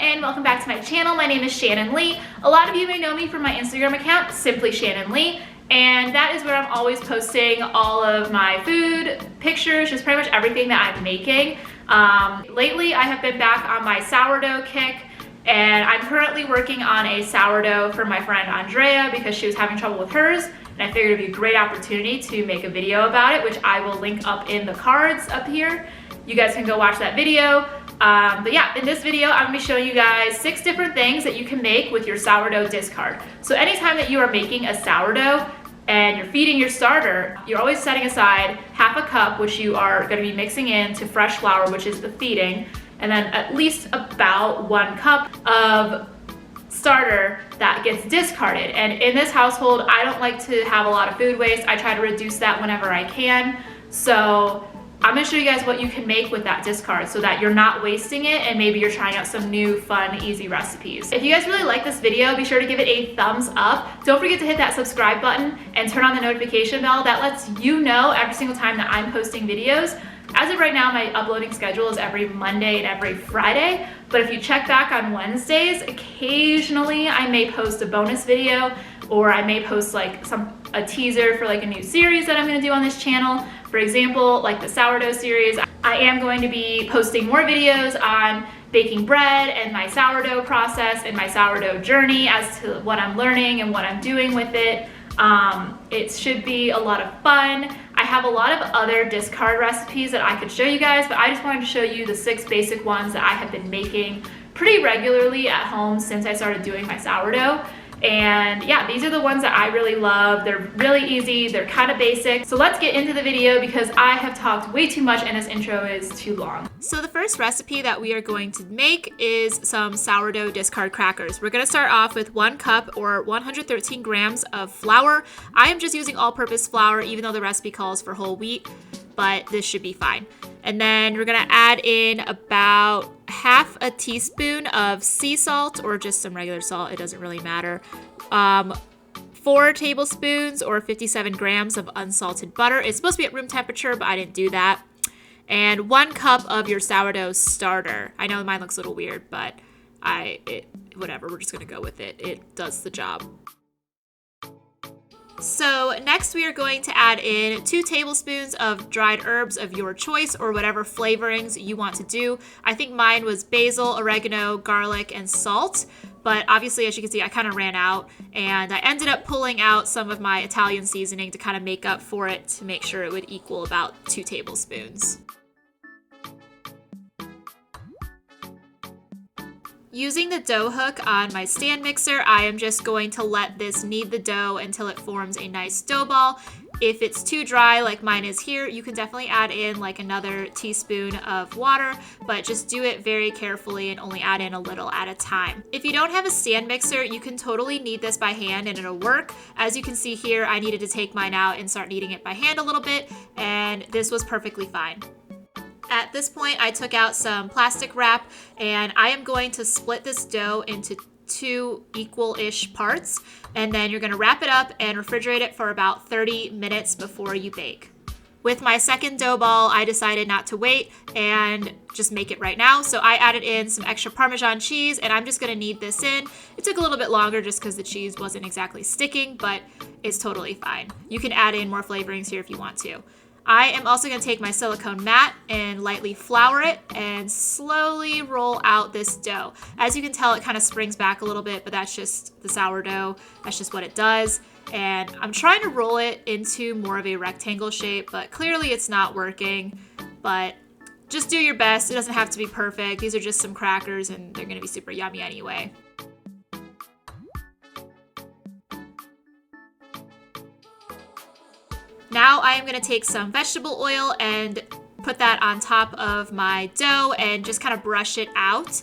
and welcome back to my channel. My name is Shannon Lee. A lot of you may know me from my Instagram account, Simply Shannon Lee, and that is where I'm always posting all of my food, pictures, just pretty much everything that I'm making. Lately, I have been back on my sourdough kick, and I'm currently working on a sourdough for my friend Andrea because she was having trouble with hers, and I figured it'd be a great opportunity to make a video about it, which I will link up in the cards up here. You guys can go watch that video. But yeah, in this video, I'm gonna be showing you guys 6 different things that you can make with your sourdough discard. So anytime that you are making a sourdough and you're feeding your starter, you're always setting aside half a cup, which you are gonna be mixing into fresh flour, which is the feeding, and then at least about 1 cup of starter that gets discarded. And in this household, I don't like to have a lot of food waste. I try to reduce that whenever I can. So I'm gonna show you guys what you can make with that discard so that you're not wasting it and maybe you're trying out some new, fun, easy recipes. If you guys really like this video, be sure to give it a thumbs up. Don't forget to hit that subscribe button and turn on the notification bell. That lets you know every single time that I'm posting videos. As of right now, my uploading schedule is every Monday and every Friday, but if you check back on Wednesdays, occasionally I may post a bonus video, or I may post like a teaser for like a new series that I'm gonna do on this channel. For example, like the sourdough series, I am going to be posting more videos on baking bread and my sourdough process and my sourdough journey as to what I'm learning and what I'm doing with it. It should be a lot of fun. I have a lot of other discard recipes that I could show you guys, but I just wanted to show you the 6 basic ones that I have been making pretty regularly at home since I started doing my sourdough. And yeah, these are the ones that I really love. They're really easy, they're kind of basic. So let's get into the video because I have talked way too much and this intro is too long. So the first recipe that we are going to make is some sourdough discard crackers. We're gonna start off with 1 cup or 113 grams of flour. I am just using all-purpose flour even though the recipe calls for whole wheat, but this should be fine. And then we're gonna add in about half a teaspoon of sea salt or just some regular salt, it doesn't really matter. 4 tablespoons or 57 grams of unsalted butter. It's supposed to be at room temperature, but I didn't do that. And 1 cup of your sourdough starter. I know mine looks a little weird, but whatever, we're just gonna go with it. It does the job. So next we are going to add in 2 tablespoons of dried herbs of your choice or whatever flavorings you want to do. I think mine was basil, oregano, garlic, and salt. But obviously, as you can see, I kind of ran out and I ended up pulling out some of my Italian seasoning to kind of make up for it to make sure it would equal about 2 tablespoons. Using the dough hook on my stand mixer, I am just going to let this knead the dough until it forms a nice dough ball. If it's too dry like mine is here, you can definitely add in like another teaspoon of water, but just do it very carefully and only add in a little at a time. If you don't have a stand mixer, you can totally knead this by hand and it'll work. As you can see here, I needed to take mine out and start kneading it by hand a little bit, and this was perfectly fine. At this point, I took out some plastic wrap and I am going to split this dough into 2 equal-ish parts, and then you're gonna wrap it up and refrigerate it for about 30 minutes before you bake. With my second dough ball, I decided not to wait and just make it right now. So I added in some extra Parmesan cheese and I'm just gonna knead this in. It took a little bit longer just because the cheese wasn't exactly sticking, but it's totally fine. You can add in more flavorings here if you want to. I am also going to take my silicone mat and lightly flour it and slowly roll out this dough. As you can tell, it kind of springs back a little bit, but that's just the sourdough. That's just what it does. And I'm trying to roll it into more of a rectangle shape, but clearly it's not working. But just do your best. It doesn't have to be perfect. These are just some crackers and they're going to be super yummy anyway. Now I am going to take some vegetable oil and put that on top of my dough and just kind of brush it out.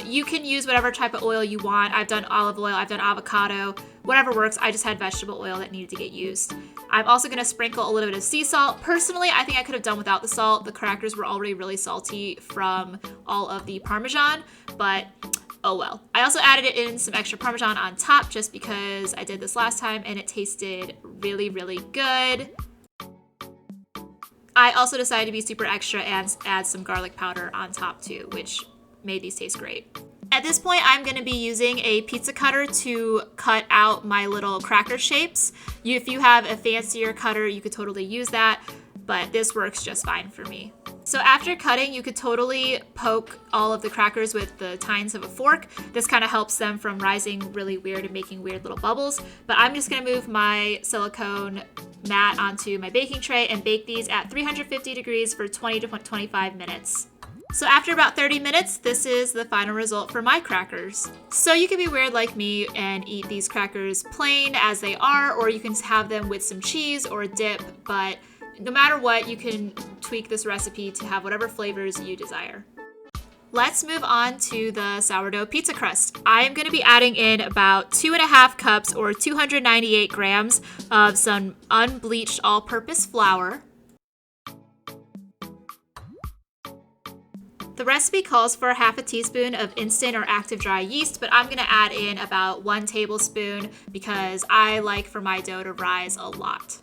You can use whatever type of oil you want. I've done olive oil, I've done avocado, whatever works. I just had vegetable oil that needed to get used. I'm also going to sprinkle a little bit of sea salt. Personally, I think I could have done without the salt. The crackers were already really salty from all of the Parmesan, but oh well. I also added in some extra Parmesan on top just because I did this last time and it tasted really, really good. I also decided to be super extra and add some garlic powder on top too, which made these taste great. At this point, I'm gonna be using a pizza cutter to cut out my little cracker shapes. If you have a fancier cutter, you could totally use that, but this works just fine for me. So after cutting, you could totally poke all of the crackers with the tines of a fork. This kind of helps them from rising really weird and making weird little bubbles. But I'm just gonna move my silicone mat onto my baking tray and bake these at 350 degrees for 20 to 25 minutes. So after about 30 minutes, this is the final result for my crackers. So you can be weird like me and eat these crackers plain as they are, or you can have them with some cheese or a dip, but no matter what, you can tweak this recipe to have whatever flavors you desire. Let's move on to the sourdough pizza crust. I am gonna be adding in about 2.5 cups or 298 grams of some unbleached all-purpose flour. The recipe calls for half a teaspoon of instant or active dry yeast, but I'm gonna add in about 1 tablespoon because I like for my dough to rise a lot.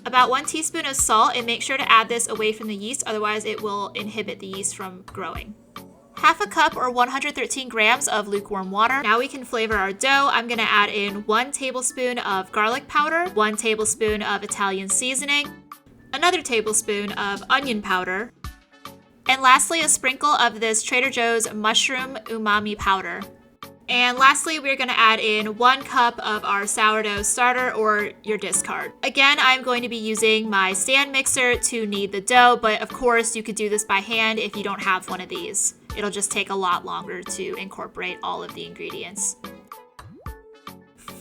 About 1 teaspoon of salt, and make sure to add this away from the yeast, otherwise it will inhibit the yeast from growing. Half a cup or 113 grams of lukewarm water. Now we can flavor our dough. I'm gonna add in 1 tablespoon of garlic powder, 1 tablespoon of Italian seasoning, another tablespoon of onion powder, and lastly a sprinkle of this Trader Joe's mushroom umami powder. And lastly, we're gonna add in 1 cup of our sourdough starter or your discard. Again, I'm going to be using my stand mixer to knead the dough, but of course you could do this by hand if you don't have one of these. It'll just take a lot longer to incorporate all of the ingredients.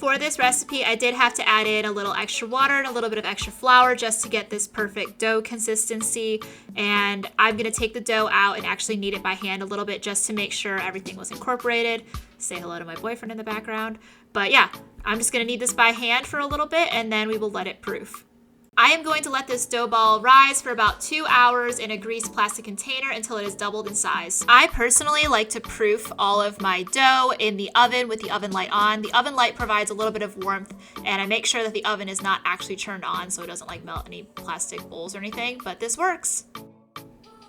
For this recipe, I did have to add in a little extra water and a little bit of extra flour just to get this perfect dough consistency. And I'm gonna take the dough out and actually knead it by hand a little bit just to make sure everything was incorporated. Say hello to my boyfriend in the background. But yeah, I'm just gonna knead this by hand for a little bit and then we will let it proof. I am going to let this dough ball rise for about 2 hours in a greased plastic container until it is doubled in size. I personally like to proof all of my dough in the oven with the oven light on. The oven light provides a little bit of warmth, and I make sure that the oven is not actually turned on so it doesn't like melt any plastic bowls or anything, but this works.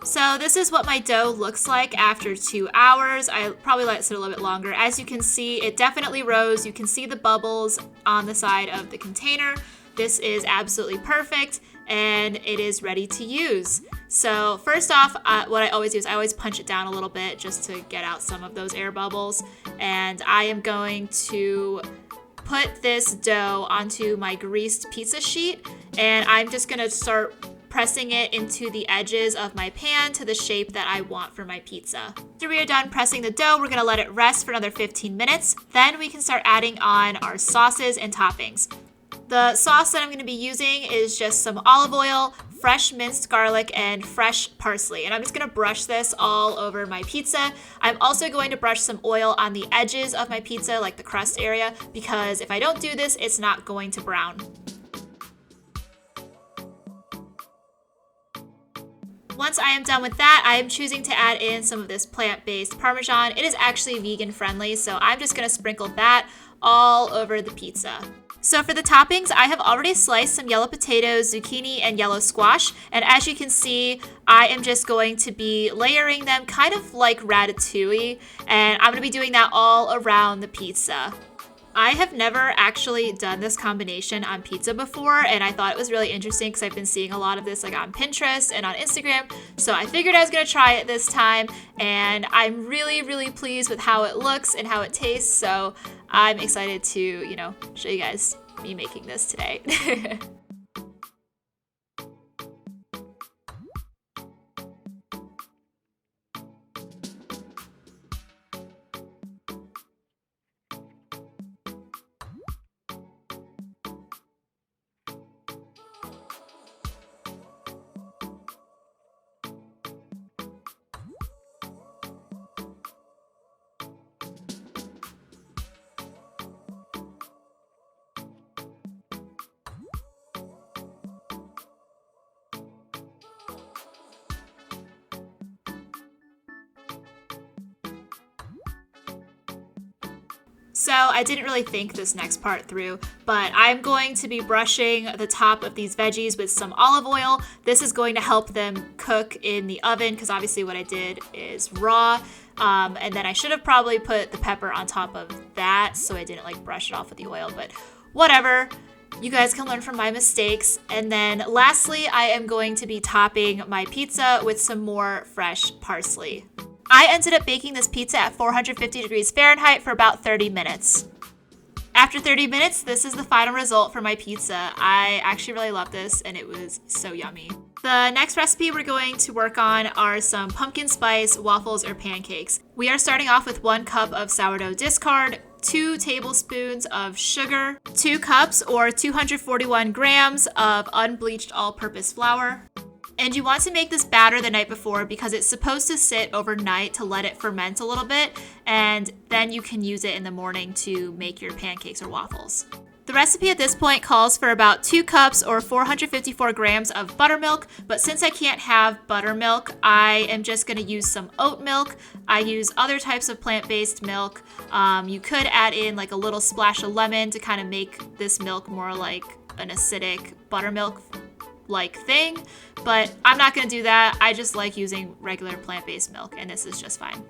So this is what my dough looks like after 2 hours. I probably let it sit a little bit longer. As you can see, it definitely rose. You can see the bubbles on the side of the container. This is absolutely perfect and it is ready to use. So first off, what I always do is I always punch it down a little bit just to get out some of those air bubbles. And I am going to put this dough onto my greased pizza sheet, and I'm just gonna start pressing it into the edges of my pan to the shape that I want for my pizza. After we are done pressing the dough, we're gonna let it rest for another 15 minutes. Then we can start adding on our sauces and toppings. The sauce that I'm going to be using is just some olive oil, fresh minced garlic, and fresh parsley. And I'm just going to brush this all over my pizza. I'm also going to brush some oil on the edges of my pizza, like the crust area, because if I don't do this, it's not going to brown. Once I am done with that, I am choosing to add in some of this plant-based Parmesan. It is actually vegan friendly, so I'm just going to sprinkle that all over the pizza. So for the toppings, I have already sliced some yellow potatoes, zucchini, and yellow squash. And as you can see, I am just going to be layering them kind of like ratatouille. And I'm gonna be doing that all around the pizza. I have never actually done this combination on pizza before, and I thought it was really interesting because I've been seeing a lot of this like on Pinterest and on Instagram. So I figured I was gonna try it this time, and I'm really, really pleased with how it looks and how it tastes. So I'm excited to, show you guys me making this today. So I didn't really think this next part through, but I'm going to be brushing the top of these veggies with some olive oil. This is going to help them cook in the oven because obviously what I did is raw. And then I should have probably put the pepper on top of that so I didn't like brush it off with the oil, but whatever. You guys can learn from my mistakes. And then lastly, I am going to be topping my pizza with some more fresh parsley. I ended up baking this pizza at 450 degrees Fahrenheit for about 30 minutes. After 30 minutes, this is the final result for my pizza. I actually really love this and it was so yummy. The next recipe we're going to work on are some pumpkin spice waffles or pancakes. We are starting off with 1 cup of sourdough discard, 2 tablespoons of sugar, 2 cups or 241 grams of unbleached all-purpose flour. And you want to make this batter the night before because it's supposed to sit overnight to let it ferment a little bit, and then you can use it in the morning to make your pancakes or waffles. The recipe at this point calls for about 2 cups or 454 grams of buttermilk, but since I can't have buttermilk, I am just going to use some oat milk. I use other types of plant-based milk. You could add in like a little splash of lemon to kind of make this milk more like an acidic buttermilk like thing, but I'm not going to do that. I just like using regular plant-based milk, and this is just fine.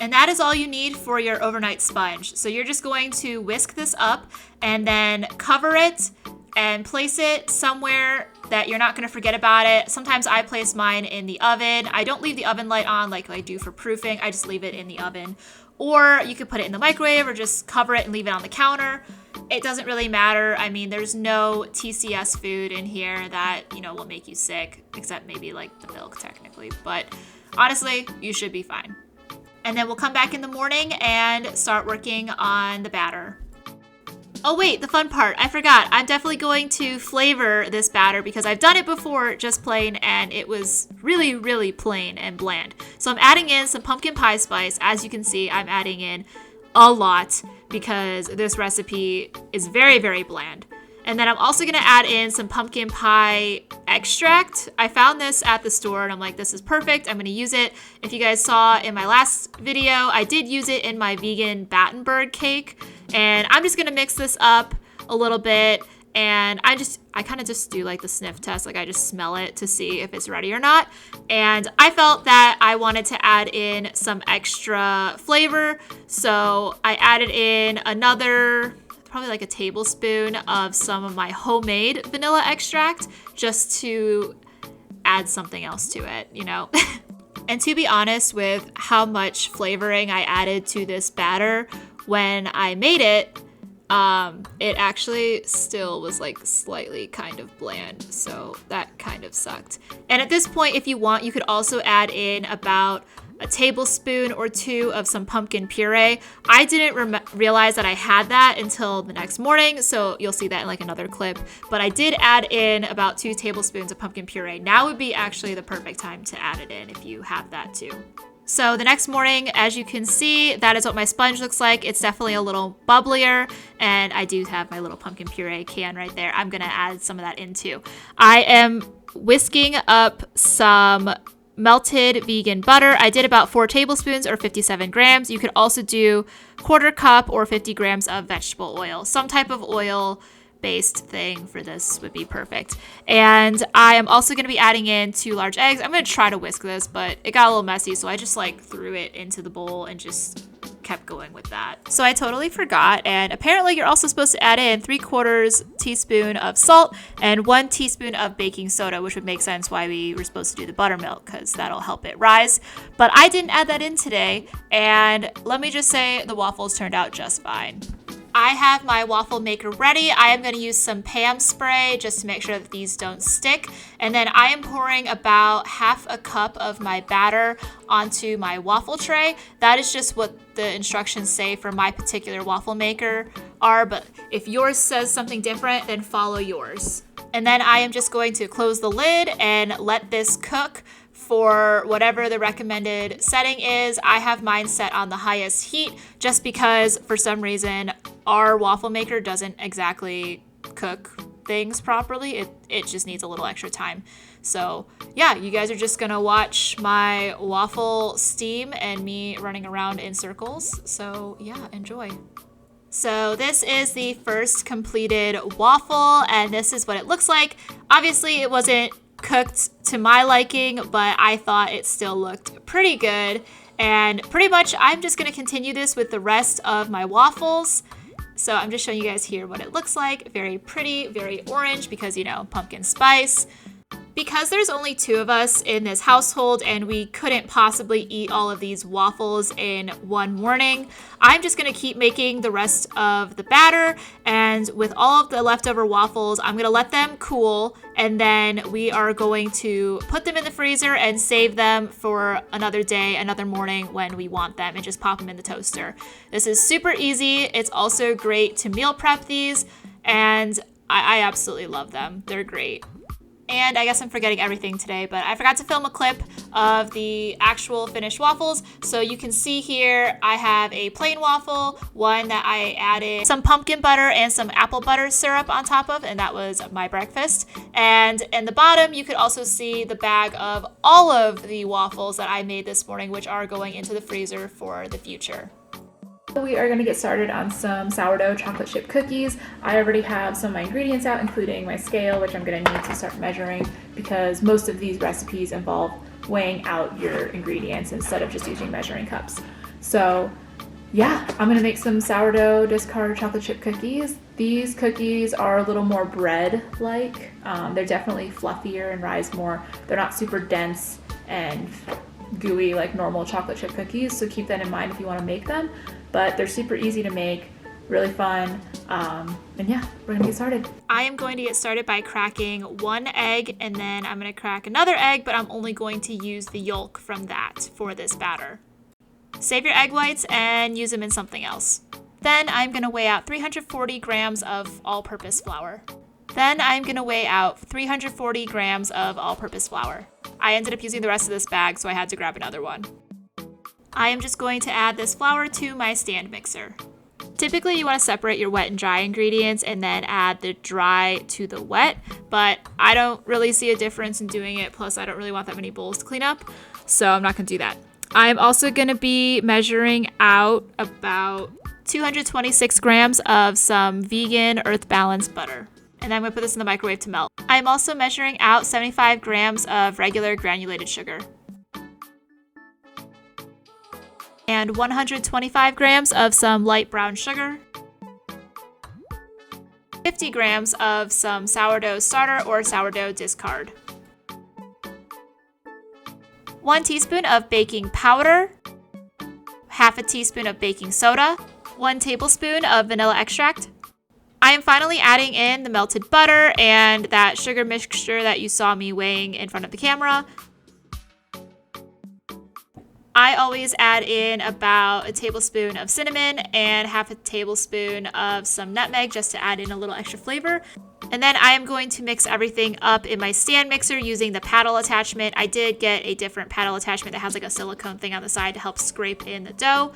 And that is all you need for your overnight sponge. So you're just going to whisk this up and then cover it and place it somewhere that you're not going to forget about it. Sometimes I place mine in the oven. I don't leave the oven light on like I do for proofing. I just leave it in the oven. Or you could put it in the microwave or just cover it and leave it on the counter. It doesn't really matter. I mean, there's no TCS food in here that, you know, will make you sick, except maybe like the milk technically. But honestly, you should be fine. And then we'll come back in the morning and start working on the batter. Oh wait, the fun part, I forgot. I'm definitely going to flavor this batter because I've done it before just plain and it was really, really plain and bland. So I'm adding in some pumpkin pie spice. As you can see, I'm adding in a lot because this recipe is very, very bland. And then I'm also gonna add in some pumpkin pie extract. I found this at the store and I'm like, this is perfect. I'm gonna use it. If you guys saw in my last video, I did use it in my vegan Battenberg cake. And I'm just gonna mix this up a little bit. And I kind of just do like the sniff test. Like I just smell it to see if it's ready or not. And I felt that I wanted to add in some extra flavor. So I added in another, probably like a tablespoon of some of my homemade vanilla extract just to add something else to it, you know? And to be honest with how much flavoring I added to this batter when I made it, it actually still was like slightly kind of bland. So that kind of sucked. And at this point, if you want, you could also add in about a tablespoon or 2 of some pumpkin puree. I didn't realize that I had that until the next morning, so you'll see that in like another clip. But I did add in about 2 tablespoons of pumpkin puree. Now would be actually the perfect time to add it in if you have that too. So the next morning, as you can see, that is what my sponge looks like. It's definitely a little bubblier, and I do have my little pumpkin puree can right there. I'm gonna add some of that in too. I am whisking up some melted vegan butter. I did about 4 tablespoons or 57 grams. You could also do 1/4 cup or 50 grams of vegetable oil. Some type of oil based thing for this would be perfect. And I am also going to be adding in 2 large eggs. I'm going to try to whisk this, but it got a little messy, so I just like threw it into the bowl and just kept going with that. So I totally forgot, and apparently you're also supposed to add in 3/4 teaspoon of salt and 1 teaspoon of baking soda, which would make sense why we were supposed to do the buttermilk, because that'll help it rise. But I didn't add that in today, and let me just say the waffles turned out just fine. I have my waffle maker ready. I am going to use some Pam spray just to make sure that these don't stick. And then I am pouring about 1/2 cup of my batter onto my waffle tray. That is just what the instructions say for my particular waffle maker are, but if yours says something different, then follow yours. And then I am just going to close the lid and let this cook for whatever the recommended setting is. I have mine set on the highest heat just because for some reason our waffle maker doesn't exactly cook things properly. It just needs a little extra time. So yeah, you guys are just gonna watch my waffle steam and me running around in circles. So yeah, enjoy. So this is the first completed waffle, and this is what it looks like. Obviously it wasn't cooked to my liking, but I thought it still looked pretty good. And pretty much I'm just gonna continue this with the rest of my waffles. So I'm just showing you guys here what it looks like. Very pretty, very orange because, you know, pumpkin spice. Because there's only 2 of us in this household and we couldn't possibly eat all of these waffles in one morning, I'm just gonna keep making the rest of the batter, and with all of the leftover waffles, I'm gonna let them cool, and then we are going to put them in the freezer and save them for another day, another morning when we want them, and just pop them in the toaster. This is super easy. It's also great to meal prep these, and I absolutely love them. They're great. And I guess I'm forgetting everything today, but I forgot to film a clip of the actual finished waffles. So you can see here, I have a plain waffle, one that I added some pumpkin butter and some apple butter syrup on top of, and that was my breakfast. And in the bottom, you could also see the bag of all of the waffles that I made this morning, which are going into the freezer for the future. We are going to get started on some sourdough chocolate chip cookies. I already have some of my ingredients out, including my scale, which I'm going to need to start measuring because most of these recipes involve weighing out your ingredients instead of just using measuring cups. So yeah, I'm going to make some sourdough discard chocolate chip cookies. These cookies are a little more bread-like. They're definitely fluffier and rise more. They're not super dense and gooey like normal chocolate chip cookies, so keep that in mind if you want to make them. But they're super easy to make, really fun, and yeah, we're gonna get started. I am going to get started by cracking 1 egg, and then I'm gonna crack another egg, but I'm only going to use the yolk from that for this batter. Save your egg whites and use them in something else. Then I'm gonna weigh out 340 grams of all-purpose flour. Then I'm gonna weigh out 340 grams of all-purpose flour. I ended up using the rest of this bag, so I had to grab another one. I am just going to add this flour to my stand mixer. Typically you want to separate your wet and dry ingredients and then add the dry to the wet, but I don't really see a difference in doing it, plus I don't really want that many bowls to clean up, so I'm not going to do that. I'm also going to be measuring out about 226 grams of some vegan earth balanced butter. And then I'm going to put this in the microwave to melt. I'm also measuring out 75 grams of regular granulated sugar. And 125 grams of some light brown sugar, 50 grams of some sourdough starter or sourdough discard, 1 teaspoon of baking powder, half a teaspoon of baking soda, 1 tablespoon of vanilla extract. I am finally adding in the melted butter and that sugar mixture that you saw me weighing in front of the camera. I always add in about a tablespoon of cinnamon and half a tablespoon of some nutmeg just to add in a little extra flavor. And then I am going to mix everything up in my stand mixer using the paddle attachment. I did get a different paddle attachment that has like a silicone thing on the side to help scrape in the dough.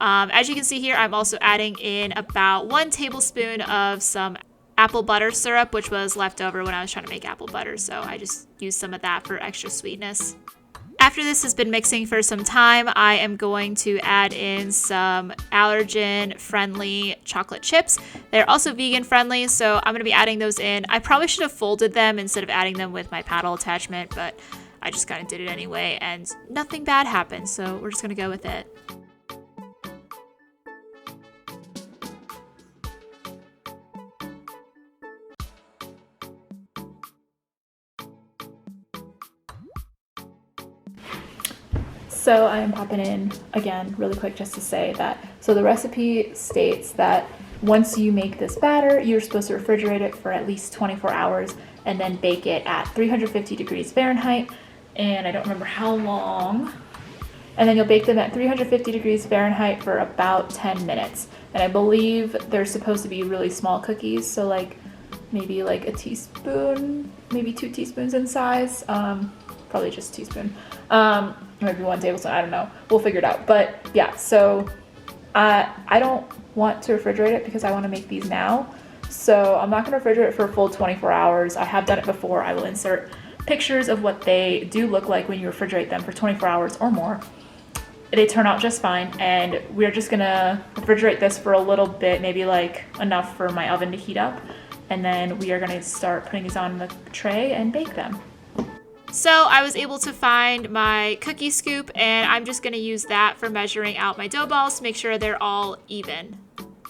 As you can see here, I'm also adding in about 1 tablespoon of some apple butter syrup, which was left over when I was trying to make apple butter. So I just used some of that for extra sweetness. After this has been mixing for some time, I am going to add in some allergen-friendly chocolate chips. They're also vegan-friendly, so I'm going to be adding those in. I probably should have folded them instead of adding them with my paddle attachment, but I just kind of did it anyway, and nothing bad happened, so we're just going to go with it. So I am popping in again really quick just to say that, so the recipe states that once you make this batter, you're supposed to refrigerate it for at least 24 hours and then bake it at 350 degrees Fahrenheit, and I don't remember how long, and then you'll bake them at 350 degrees Fahrenheit for about 10 minutes. And I believe they're supposed to be really small cookies, so like maybe like a teaspoon, maybe 2 teaspoons in size, probably just a teaspoon. Maybe 1 tablespoon, I don't know. We'll figure it out. But yeah, so I don't want to refrigerate it because I want to make these now. So I'm not gonna refrigerate it for a full 24 hours. I have done it before. I will insert pictures of what they do look like when you refrigerate them for 24 hours or more. They turn out just fine, and we're just gonna refrigerate this for a little bit, maybe like enough for my oven to heat up, and then we are gonna start putting these on the tray and bake them. So I was able to find my cookie scoop, and I'm just gonna use that for measuring out my dough balls to make sure they're all even.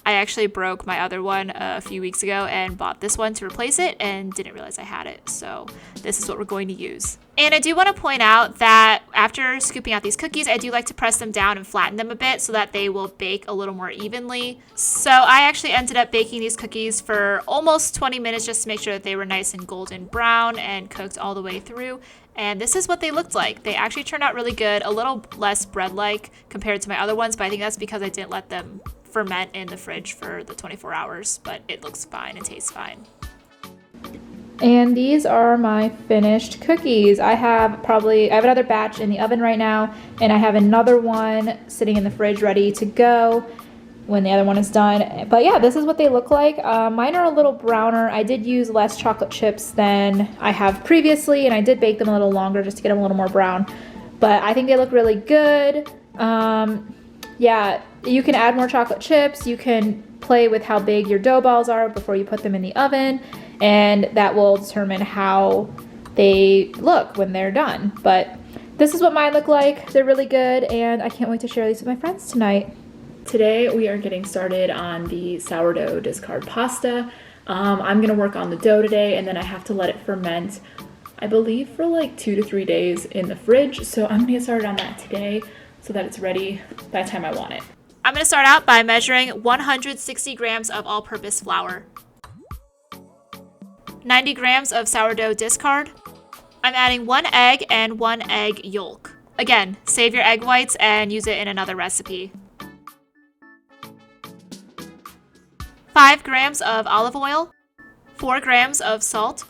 I actually broke my other one a few weeks ago and bought this one to replace it and didn't realize I had it. So this is what we're going to use. And I do want to point out that after scooping out these cookies, I do like to press them down and flatten them a bit so that they will bake a little more evenly. So I actually ended up baking these cookies for almost 20 minutes just to make sure that they were nice and golden brown and cooked all the way through. And this is what they looked like. They actually turned out really good, a little less bread-like compared to my other ones, but I think that's because I didn't let them ferment in the fridge for the 24 hours, but it looks fine and tastes fine. And these are my finished cookies. I have another batch in the oven right now, and I have another one sitting in the fridge ready to go when the other one is done. But yeah, this is what they look like. Mine are a little browner. I did use less chocolate chips than I have previously, and I did bake them a little longer just to get them a little more brown. But I think they look really good. Yeah, you can add more chocolate chips. You can play with how big your dough balls are before you put them in the oven, and that will determine how they look when they're done. But this is what mine look like. They're really good, and I can't wait to share these with my friends tonight. Today we are getting started on the sourdough discard pasta. I'm gonna work on the dough today, and then I have to let it ferment, I believe, for like 2 to 3 days in the fridge. So I'm gonna get started on that today so that it's ready by the time I want it. I'm gonna start out by measuring 160 grams of all-purpose flour, 90 grams of sourdough discard. I'm adding 1 egg and 1 egg yolk. Again, save your egg whites and use it in another recipe. 5 grams of olive oil, 4 grams of salt.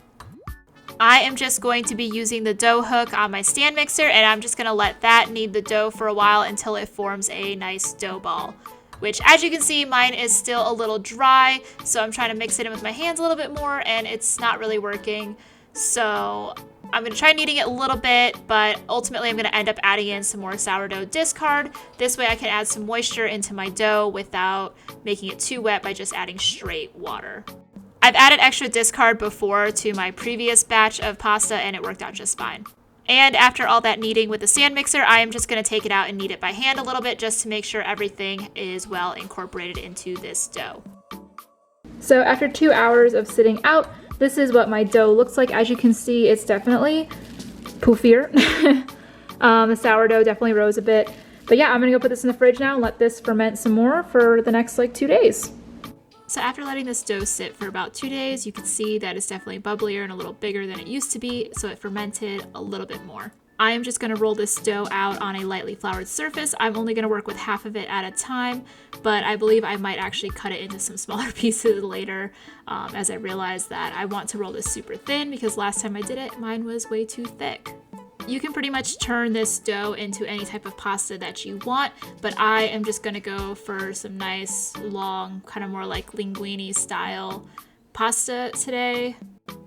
I am just going to be using the dough hook on my stand mixer, and I'm just gonna let that knead the dough for a while until it forms a nice dough ball, which, as you can see, mine is still a little dry, so I'm trying to mix it in with my hands a little bit more, and it's not really working. So I'm gonna try kneading it a little bit, but ultimately I'm gonna end up adding in some more sourdough discard. This way I can add some moisture into my dough without making it too wet by just adding straight water. I've added extra discard before to my previous batch of pasta, and it worked out just fine. And after all that kneading with the stand mixer, I am just gonna take it out and knead it by hand a little bit just to make sure everything is well incorporated into this dough. So after 2 hours of sitting out, this is what my dough looks like. As you can see, it's definitely poofier. The sourdough definitely rose a bit. But yeah, I'm gonna go put this in the fridge now and let this ferment some more for the next like 2 days. So after letting this dough sit for about 2 days, you can see that it's definitely bubblier and a little bigger than it used to be, so it fermented a little bit more. I am just gonna roll this dough out on a lightly floured surface. I'm only gonna work with half of it at a time, but I believe I might actually cut it into some smaller pieces later as I realize that I want to roll this super thin because last time I did it, mine was way too thick. You can pretty much turn this dough into any type of pasta that you want, but I am just gonna go for some nice, long, kind of more like linguine style pasta today.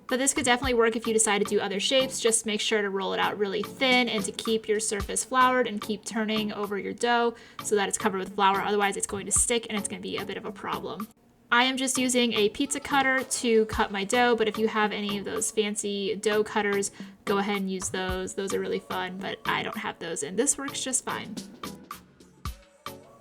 But this could definitely work if you decide to do other shapes. Just make sure to roll it out really thin and to keep your surface floured and keep turning over your dough so that it's covered with flour. Otherwise it's going to stick and it's gonna be a bit of a problem. I am just using a pizza cutter to cut my dough, but if you have any of those fancy dough cutters, go ahead and use those. Those are really fun, but I don't have those, and this works just fine.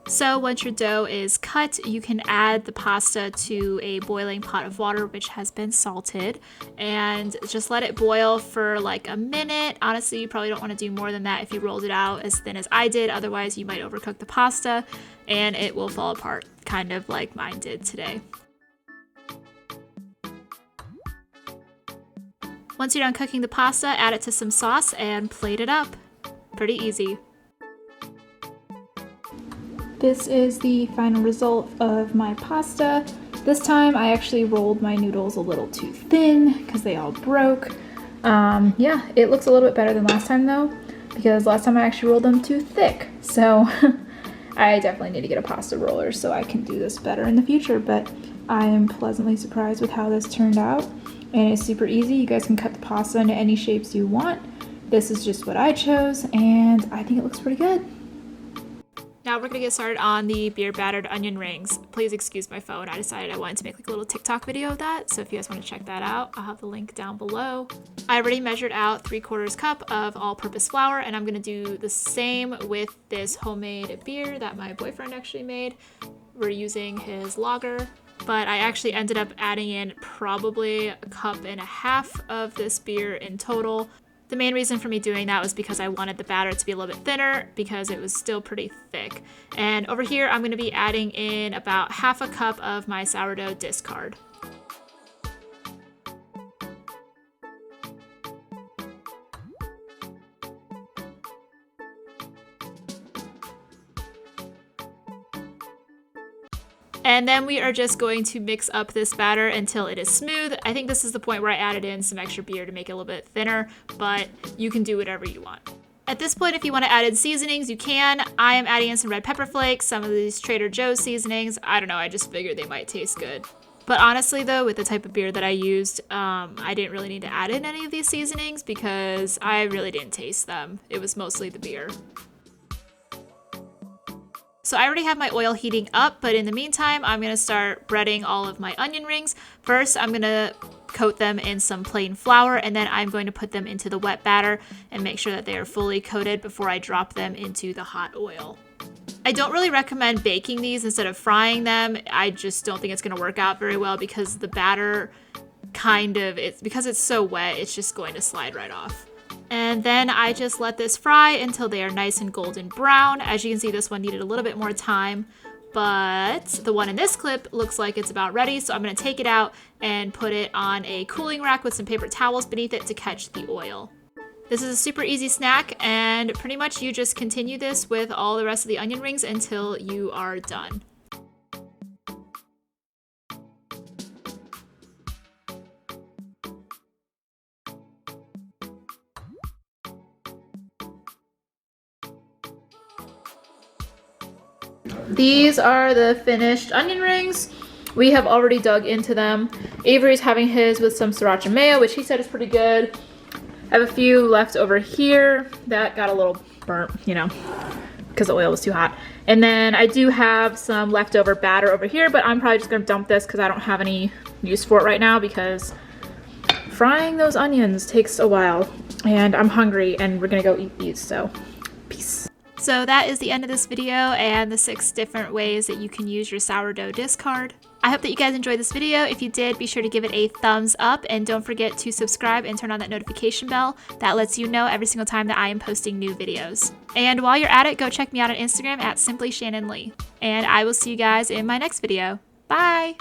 So once your dough is cut, you can add the pasta to a boiling pot of water which has been salted and just let it boil for like a minute. Honestly, you probably don't want to do more than that if you rolled it out as thin as I did, otherwise you might overcook the pasta and it will fall apart, kind of like mine did today. Once you're done cooking the pasta, add it to some sauce and plate it up. Pretty easy. This is the final result of my pasta. This time I actually rolled my noodles a little too thin because they all broke. Yeah, it looks a little bit better than last time though, because last time I actually rolled them too thick. So I definitely need to get a pasta roller so I can do this better in the future, but I am pleasantly surprised with how this turned out. And it's super easy. You guys can cut the pasta into any shapes you want. This is just what I chose, and I think it looks pretty good. Now we're gonna get started on the beer battered onion rings. Please excuse my phone. I decided I wanted to make like a little TikTok video of that. So if you guys want to check that out, I'll have the link down below. I already measured out 3/4 cup of all-purpose flour, and I'm gonna do the same with this homemade beer that my boyfriend actually made. We're using his lager, but I actually ended up adding in probably 1.5 cups of this beer in total. The main reason for me doing that was because I wanted the batter to be a little bit thinner because it was still pretty thick. And over here, I'm gonna be adding in about 1/2 cup of my sourdough discard. And then we are just going to mix up this batter until it is smooth. I think this is the point where I added in some extra beer to make it a little bit thinner, but you can do whatever you want. At this point, if you want to add in seasonings, you can. I am adding in some red pepper flakes, some of these Trader Joe's seasonings. I don't know, I just figured they might taste good. But honestly though, with the type of beer that I used, I didn't really need to add in any of these seasonings because I really didn't taste them. It was mostly the beer. So I already have my oil heating up, but in the meantime, I'm gonna start breading all of my onion rings. First, I'm gonna coat them in some plain flour, and then I'm going to put them into the wet batter and make sure that they are fully coated before I drop them into the hot oil. I don't really recommend baking these instead of frying them. I just don't think it's gonna work out very well because the batter because it's so wet, it's just going to slide right off. And then I just let this fry until they are nice and golden brown. As you can see, this one needed a little bit more time, but the one in this clip looks like it's about ready. So I'm gonna take it out and put it on a cooling rack with some paper towels beneath it to catch the oil. This is a super easy snack, and pretty much you just continue this with all the rest of the onion rings until you are done. These are the finished onion rings. We have already dug into them. Avery's having his with some sriracha mayo, which he said is pretty good. I have a few left over here that got a little burnt, you know, because the oil was too hot. And then I do have some leftover batter over here, but I'm probably just gonna dump this because I don't have any use for it right now because frying those onions takes a while. And I'm hungry and we're gonna go eat these, so peace. So that is the end of this video and the 6 different ways that you can use your sourdough discard. I hope that you guys enjoyed this video. If you did, be sure to give it a thumbs up and don't forget to subscribe and turn on that notification bell. That lets you know every single time that I am posting new videos. And while you're at it, go check me out on Instagram at @SimplyShannonLee. And I will see you guys in my next video. Bye!